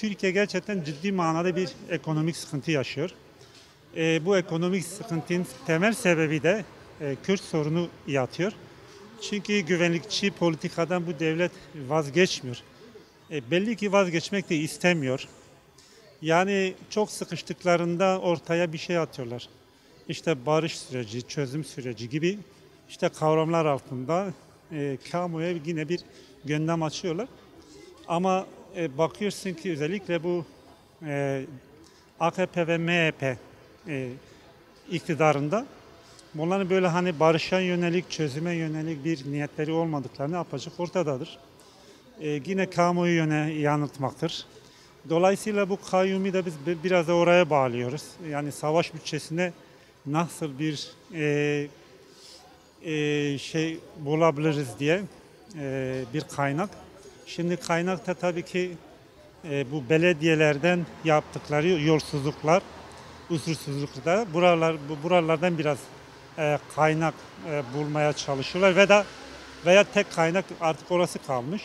Türkiye gerçekten ciddi manada bir ekonomik sıkıntı yaşıyor. Bu ekonomik sıkıntının temel sebebi de Kürt sorunu yatıyor. Çünkü güvenlikçi politikadan bu devlet vazgeçmiyor. Belli ki vazgeçmek de istemiyor. Yani çok sıkıştıklarında ortaya bir şey atıyorlar. İşte barış süreci, çözüm süreci gibi işte kavramlar altında kamuoya yine bir gündem açıyorlar. Ama bakıyorsun ki özellikle bu e, AKP ve MHP e, iktidarında bunların böyle hani barışa yönelik, çözüme yönelik bir niyetleri olmadıklarını apaçık ortadadır. Yine kamuoyu yanıltmaktır. Dolayısıyla bu kayyumi de biz biraz da oraya bağlıyoruz. Yani savaş bütçesine nasıl bir şey bulabiliriz diye bir kaynak. Şimdi kaynakta tabii ki bu belediyelerden yaptıkları yolsuzluklar, usulsüzlükler buralardan biraz kaynak bulmaya çalışıyorlar veya tek kaynak artık orası kalmış.